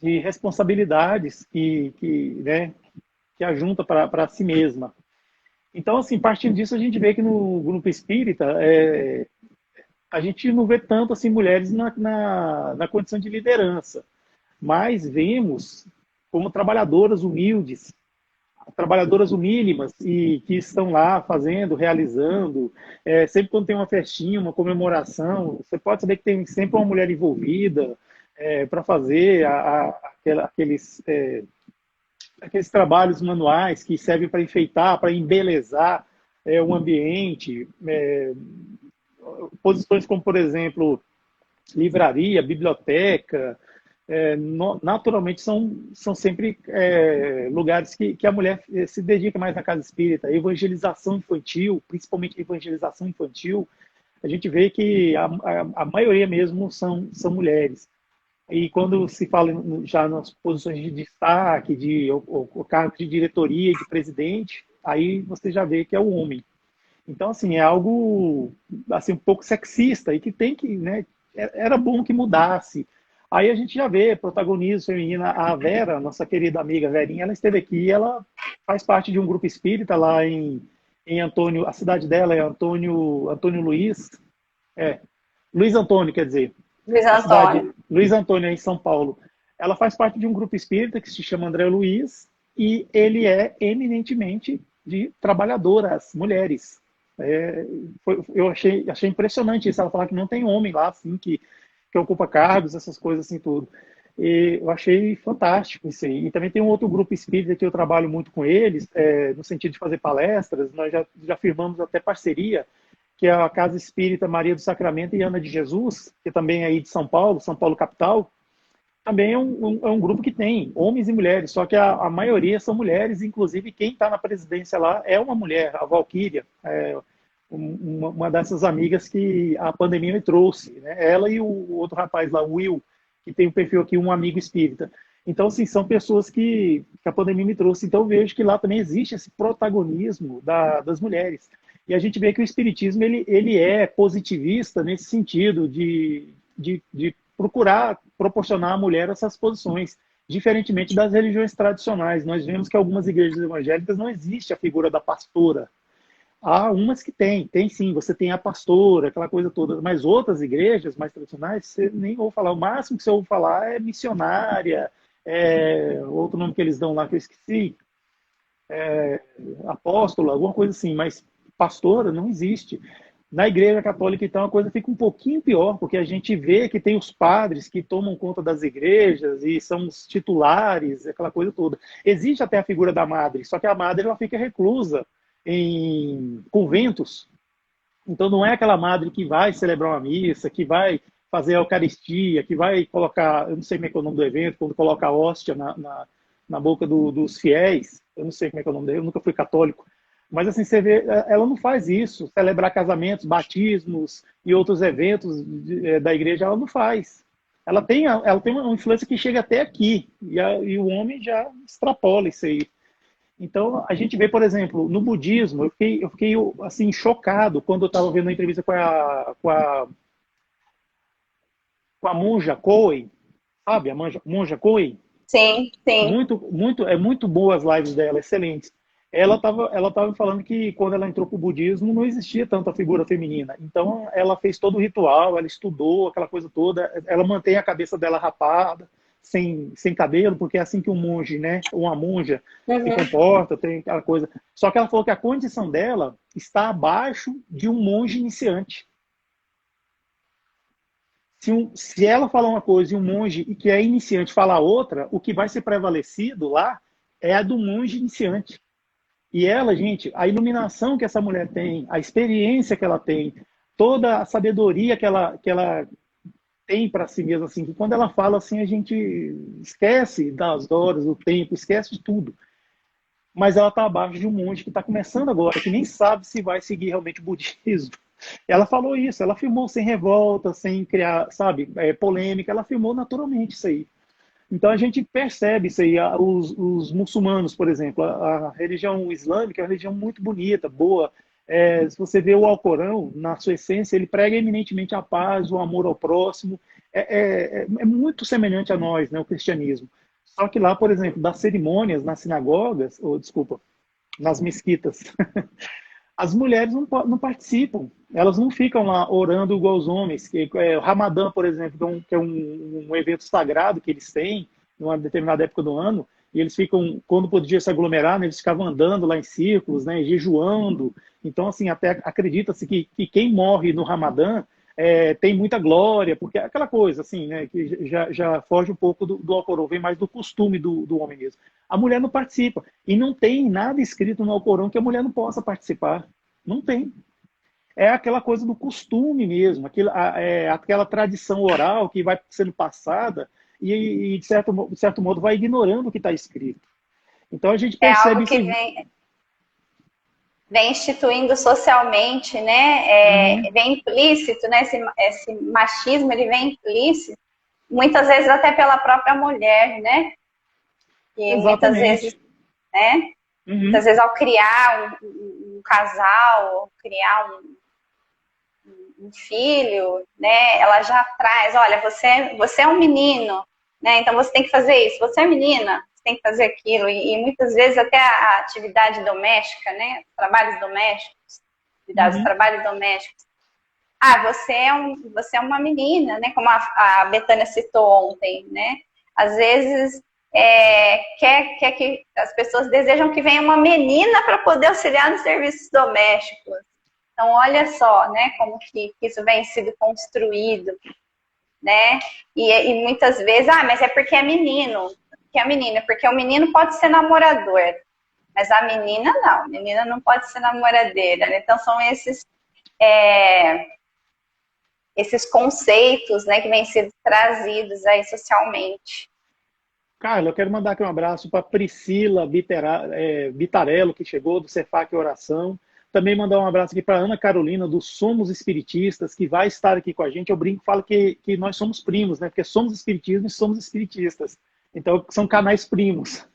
responsabilidades né, que ajunta para si mesma. Então, assim, partindo disso, a gente vê que no grupo espírita, a gente não vê tanto assim, mulheres na condição de liderança, mas vemos como trabalhadoras humildes, trabalhadoras humílimas e que estão lá fazendo, realizando, sempre quando tem uma festinha, uma comemoração, você pode saber que tem sempre uma mulher envolvida para fazer aqueles trabalhos manuais que servem para enfeitar, para embelezar o ambiente, posições como, por exemplo, livraria, biblioteca, naturalmente são sempre lugares que a mulher se dedica mais na casa espírita. Evangelização infantil, principalmente evangelização infantil, a gente vê que a maioria mesmo são mulheres. E quando se fala já nas posições de destaque, o cargo de diretoria e de presidente, aí você já vê que é o homem. Então, assim, é algo assim, um pouco sexista e que tem que, né, era bom que mudasse. Aí a gente já vê protagonismo feminina, a Vera, nossa querida amiga Verinha, ela esteve aqui, ela faz parte de um grupo espírita lá em Antônio, a cidade dela é Antônio Luiz, Luiz Antônio, quer dizer, Luiz a cidade Antônio. Luiz Antônio, em São Paulo. Ela faz parte de um grupo espírita que se chama André Luiz e ele é eminentemente de trabalhadoras, mulheres. Eu achei impressionante isso, ela falar que não tem homem lá, assim, que ocupa cargos, essas coisas assim, tudo. E eu achei fantástico isso aí. E também tem um outro grupo espírita que eu trabalho muito com eles, no sentido de fazer palestras, nós já firmamos até parceria, que é a Casa Espírita Maria do Sacramento e Ana de Jesus, que também é aí de São Paulo capital, também é um grupo que tem homens e mulheres, só que a maioria são mulheres, inclusive quem está na presidência lá é uma mulher, a Valquíria, uma dessas amigas que a pandemia me trouxe, né? Ela e o outro rapaz lá, o Will, que tem o perfil aqui, um amigo espírita. Então, assim, são pessoas que a pandemia me trouxe. Então, eu vejo que lá também existe esse protagonismo das mulheres. E a gente vê que o espiritismo ele é positivista nesse sentido de procurar proporcionar à mulher essas posições, diferentemente das religiões tradicionais. Nós vemos que algumas igrejas evangélicas não existe a figura da pastora. Há umas que tem sim, você tem a pastora, aquela coisa toda, mas outras igrejas mais tradicionais, você nem ouve falar, o máximo que você ouve falar é missionária, outro nome que eles dão lá que eu esqueci, apóstola, alguma coisa assim, mas pastora não existe. Na Igreja Católica, então, a coisa fica um pouquinho pior, porque a gente vê que tem os padres que tomam conta das igrejas e são os titulares, aquela coisa toda. Existe até a figura da madre, só que a madre ela fica reclusa em conventos. Então, não é aquela madre que vai celebrar uma missa, que vai fazer a Eucaristia, que vai colocar, eu não sei como é que é o nome do evento, quando coloca a hóstia na boca dos fiéis, eu não sei como é que é o nome dele, eu nunca fui católico. Mas assim, você vê, ela não faz isso. Celebrar casamentos, batismos e outros eventos da igreja, ela não faz. Ela tem uma influência que chega até aqui. E o homem já extrapola isso aí. Então, a gente vê, por exemplo, no budismo, eu fiquei assim, chocado quando eu estava vendo uma entrevista com a monja Koei, sabe? A monja Koei. Sim, sim. Muito boas as lives dela, excelentes. Ela tava falando que quando ela entrou para o budismo não existia tanta figura feminina. Então ela fez todo o ritual, ela estudou aquela coisa toda, ela mantém a cabeça dela rapada, sem cabelo, porque é assim que um monge, né, uma monja se comporta, tem aquela coisa. Só que ela falou que a condição dela está abaixo de um monge iniciante. Se ela falar uma coisa e um monge que é iniciante falar outra, o que vai ser prevalecido lá é a do monge iniciante. E ela, gente, a iluminação que essa mulher tem, a experiência que ela tem, toda a sabedoria que ela tem para si mesma, assim, que quando ela fala assim, a gente esquece das horas, do tempo, esquece de tudo. Mas ela está abaixo de um monge que está começando agora, que nem sabe se vai seguir realmente o budismo. Ela falou isso, ela filmou sem revolta, sem criar, sabe, polêmica, ela filmou naturalmente isso aí. Então a gente percebe isso aí. Os muçulmanos, por exemplo, a religião islâmica é uma religião muito bonita, boa. Se você vê o Alcorão, na sua essência, ele prega eminentemente a paz, o amor ao próximo. É muito semelhante a nós, né, o cristianismo. Só que lá, por exemplo, das cerimônias nas sinagogas, ou desculpa, nas mesquitas, as mulheres não participam. Elas não ficam lá orando igual os homens. O Ramadã, por exemplo, que é um evento sagrado que eles têm, numa determinada época do ano, e eles ficam, quando podia se aglomerar, né, eles ficavam andando lá em círculos, né, jejuando. Então, assim, até acredita-se que quem morre no Ramadã tem muita glória, porque é aquela coisa, assim, né, que já foge um pouco do Alcorão, vem mais do costume do homem mesmo. A mulher não participa. E não tem nada escrito no Alcorão que a mulher não possa participar. Não tem. é aquela coisa do costume mesmo, aquela tradição oral que vai sendo passada e de certo modo, vai ignorando o que está escrito. Então, a gente É algo percebe que isso. vem instituindo socialmente, né? Uhum, Vem implícito, né? Esse machismo, ele vem implícito, muitas vezes até pela própria mulher, né? E muitas vezes, exatamente. né? Muitas Uhum, vezes ao criar um casal, criar um filho, né? Ela já traz, olha, você é um menino, né? Então você tem que fazer isso. Você é menina, você tem que fazer aquilo. E muitas vezes até a atividade doméstica, né? Trabalhos domésticos, cuidados, uhum. trabalhos domésticos. Ah, você é uma menina, né? Como a Betânia citou ontem, né? Às vezes quer que as pessoas desejam que venha uma menina para poder auxiliar nos serviços domésticos. Então, olha só, né, como que isso vem sendo construído, né? E muitas vezes, mas é porque é menino, que é menina, porque o menino pode ser namorador, mas a menina não, a menina não pode ser namoradeira, né? Então, são esses conceitos, né, que vêm sendo trazidos aí socialmente. Carla, eu quero mandar aqui um abraço para Priscila Bitarello, que chegou do Cefac Oração. Também mandar um abraço aqui para Ana Carolina, do Somos Espiritistas, que vai estar aqui com a gente. Eu brinco, falo que nós somos primos, né? Porque somos espiritismo e somos espiritistas. Então, são canais primos.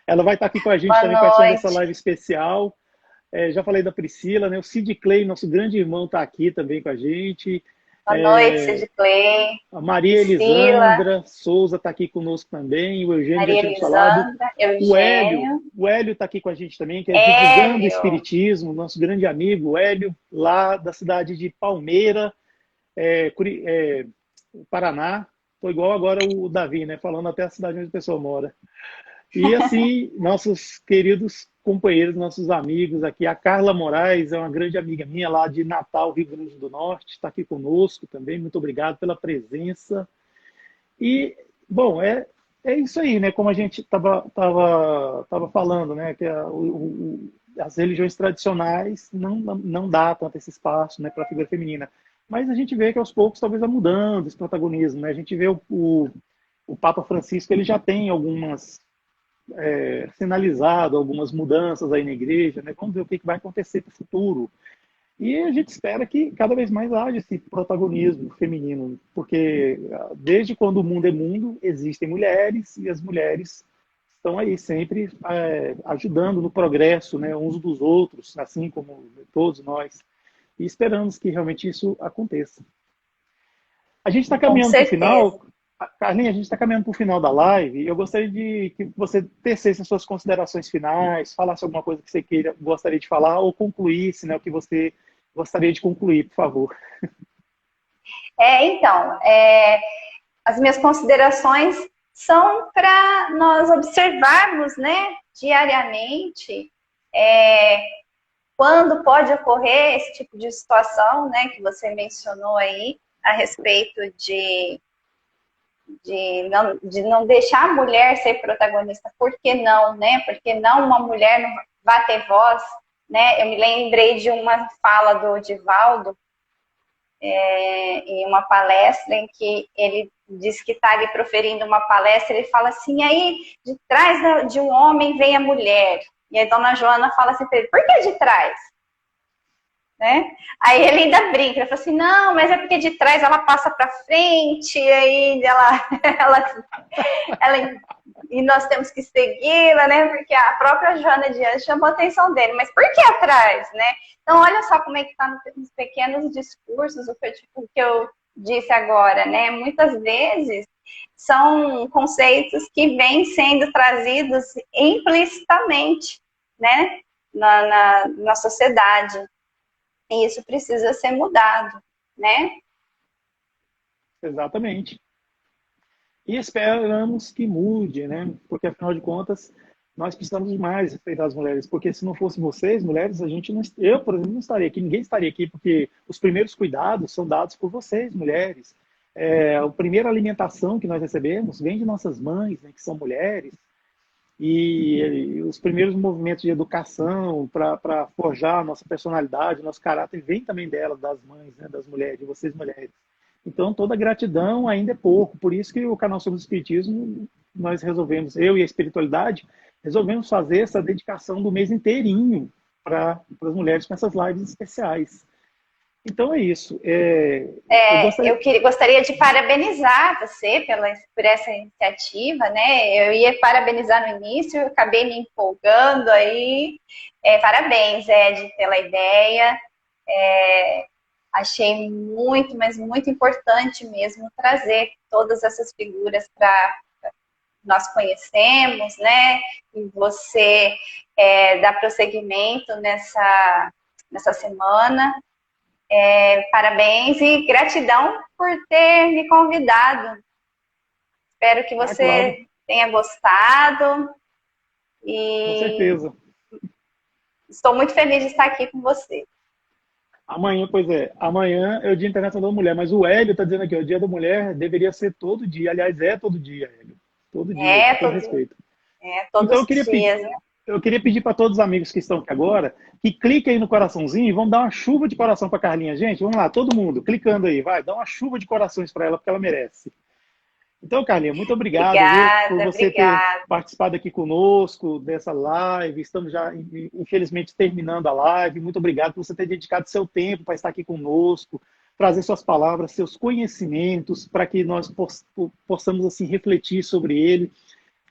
Ela vai estar aqui com a gente Boa também participando dessa noite. live especial. Já falei da Priscila, né? O Sid Clay, nosso grande irmão, está aqui também com a gente. Boa noite, Sid Clay, A Maria Priscila, Elisandra Souza está aqui conosco também, o Eugênio já Maria tínhamos falado, Elisandra, Eugênio, O Hélio está aqui com a gente também, que é divulgando o Hélio. Espiritismo, nosso grande amigo, o Hélio, lá da cidade de Palmeira, Paraná. Estou igual agora o Davi, né? Falando até a cidade onde a pessoa mora. E assim, nossos queridos companheiros, nossos amigos aqui, a Carla Moraes é uma grande amiga minha lá de Natal, Rio Grande do Norte, está aqui conosco também. Muito obrigado pela presença. E, bom, é isso aí, né? Como a gente tava falando, né? Que as religiões tradicionais não dá tanto esse espaço, né, para a figura feminina. Mas a gente vê que aos poucos talvez vai mudando esse protagonismo, né? A gente vê o Papa Francisco, ele já tem algumas sinalizado algumas mudanças aí na igreja, né? Vamos ver o que vai acontecer para o futuro. E a gente espera que cada vez mais haja esse protagonismo feminino, porque desde quando o mundo é mundo, existem mulheres e as mulheres estão aí sempre ajudando no progresso, né, uns dos outros, assim como todos nós. E esperamos que realmente isso aconteça. A gente está Com caminhando para o certeza. final. Carlinhos, a gente está caminhando para o final da live. Eu gostaria de que você tecesse as suas considerações finais, falasse alguma coisa que você gostaria de falar, ou concluísse, né, o que você gostaria de concluir, por favor. Então, as minhas considerações são para nós observarmos, né, diariamente, quando pode ocorrer esse tipo de situação, né, que você mencionou aí, a respeito de não deixar a mulher ser protagonista. Por que não, né? Por que não uma mulher não vai ter voz, né? Eu me lembrei de uma fala do Divaldo, em uma palestra em que ele diz que está ali proferindo uma palestra, ele fala assim, aí de trás de um homem vem a mulher. E a dona Joana fala assim para ele, por que de trás? Né? Aí ele ainda brinca, ele fala assim, não, mas é porque de trás ela passa para frente, e aí ela e nós temos que segui-la, né? Porque a própria Joana de Anjos chamou a atenção dele, mas por que atrás, né? Então, olha só como é que está nos pequenos discursos, o que eu disse agora, né? Muitas vezes são conceitos que vêm sendo trazidos implicitamente, né? Na sociedade. E isso precisa ser mudado, né? Exatamente. E esperamos que mude, né? Porque, afinal de contas, nós precisamos de mais respeitar as mulheres. Porque se não fossem vocês, mulheres, a gente não, eu, por exemplo, não estaria aqui, ninguém estaria aqui, porque os primeiros cuidados são dados por vocês, mulheres. A primeira alimentação que nós recebemos vem de nossas mães, né, que são mulheres. E os primeiros movimentos de educação para forjar a nossa personalidade, nosso caráter, vem também dela, das mães, né, das mulheres, de vocês mulheres. Então, toda gratidão ainda é pouco. Por isso que o canal sobre o Espiritismo, nós resolvemos, eu e a espiritualidade, resolvemos fazer essa dedicação do mês inteirinho para as mulheres com essas lives especiais. Então é isso. Gostaria de parabenizar você por essa iniciativa, né? Eu ia parabenizar no início, eu acabei me empolgando aí. Parabéns, Ed, pela ideia. Achei muito, mas muito importante mesmo trazer todas essas figuras para nós conhecemos, né? E você dá prosseguimento nessa semana. Parabéns e gratidão por ter me convidado. Espero que você claro. tenha gostado. E com certeza. Estou muito feliz de estar aqui com você. Amanhã, amanhã é o Dia Internacional da Mulher, mas o Hélio está dizendo aqui, o Dia da Mulher deveria ser todo dia. Aliás, é todo dia, Hélio. Todo dia, com todo respeito. Todos então, os dias, né? Eu queria pedir para todos os amigos que estão aqui agora que cliquem aí no coraçãozinho e vamos dar uma chuva de coração para Carlinha. Gente, vamos lá, todo mundo, clicando aí, vai, dá uma chuva de corações para ela, porque ela merece. Então, Carlinha, muito obrigado por você ter participado aqui conosco dessa live. Estamos já, infelizmente, terminando a live. Muito obrigado por você ter dedicado seu tempo para estar aqui conosco, trazer suas palavras, seus conhecimentos, para que nós possamos assim refletir sobre ele.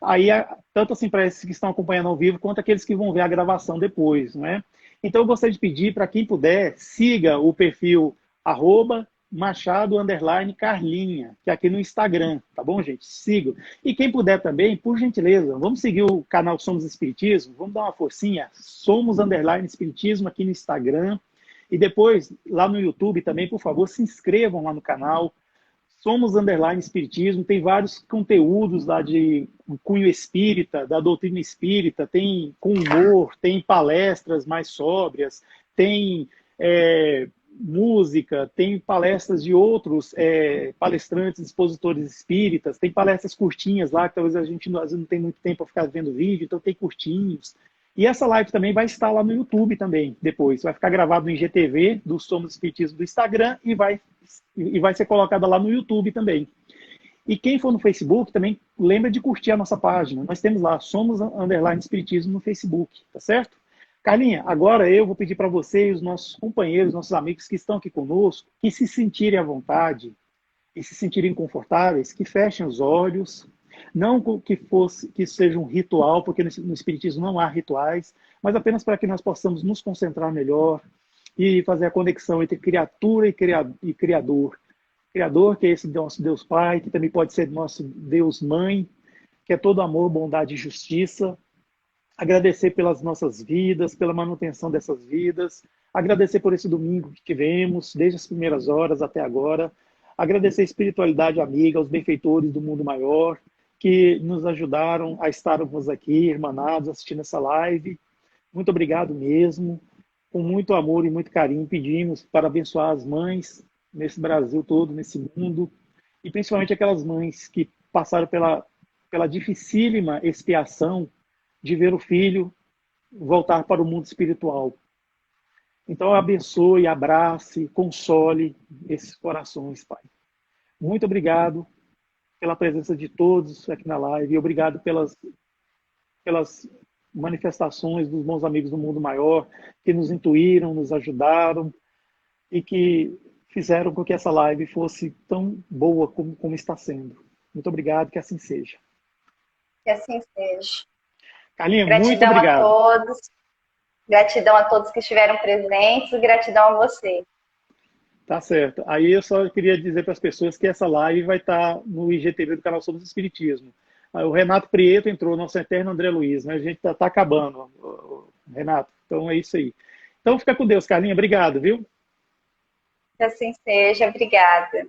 Aí, tanto assim para esses que estão acompanhando ao vivo, quanto aqueles que vão ver a gravação depois, não é? Então, eu gostaria de pedir para quem puder, siga o perfil @Machado_Carlinha, que é aqui no Instagram, tá bom, gente? Siga. E quem puder também, por gentileza, vamos seguir o canal Somos Espiritismo, vamos dar uma forcinha, Somos_Espiritismo aqui no Instagram. E depois, lá no YouTube também, por favor, se inscrevam lá no canal. Somos_Espiritismo, tem vários conteúdos lá de cunho espírita, da doutrina espírita, tem com humor, tem palestras mais sóbrias, tem música, tem palestras de outros palestrantes, expositores espíritas, tem palestras curtinhas lá, que talvez a gente às vezes não tem muito tempo para ficar vendo vídeo, então tem curtinhos. E essa live também vai estar lá no YouTube também, depois. Vai ficar gravado no IGTV do Somos Espiritismo do Instagram e vai ser colocada lá no YouTube também. E quem for no Facebook também lembra de curtir a nossa página. Nós temos lá Somos_Espiritismo no Facebook, tá certo? Carlinha, agora eu vou pedir para você e os nossos companheiros, nossos amigos que estão aqui conosco, que se sentirem à vontade e se sentirem confortáveis, que fechem os olhos. Não que seja um ritual, porque no Espiritismo não há rituais, mas apenas para que nós possamos nos concentrar melhor e fazer a conexão entre criatura e Criador. Criador, que é esse nosso Deus Pai, que também pode ser nosso Deus Mãe, que é todo amor, bondade e justiça. Agradecer pelas nossas vidas, pela manutenção dessas vidas. Agradecer por esse domingo que tivemos, desde as primeiras horas até agora. Agradecer a espiritualidade amiga, aos benfeitores do mundo maior, que nos ajudaram a estarmos aqui, irmanados, assistindo essa live. Muito obrigado mesmo. Com muito amor e muito carinho, pedimos para abençoar as mães nesse Brasil todo, nesse mundo, e principalmente aquelas mães que passaram pela dificílima expiação de ver o filho voltar para o mundo espiritual. Então, abençoe, abrace, console esses corações, Pai. Muito obrigado pela presença de todos aqui na live, e obrigado pelas manifestações dos bons amigos do mundo maior, que nos intuíram, nos ajudaram e que fizeram com que essa live fosse tão boa como está sendo. Muito obrigado, que assim seja. Que assim seja. Carlinha, muito obrigado. Gratidão a todos. Gratidão a todos que estiveram presentes e gratidão a você. Tá certo. Aí eu só queria dizer para as pessoas que essa live vai estar no IGTV do canal Somos Espiritismo. O Renato Prieto entrou, nosso eterno André Luiz, né? A gente tá acabando, Renato. Então é isso aí. Então fica com Deus, Carlinha. Obrigado, viu? Que assim seja. Obrigada.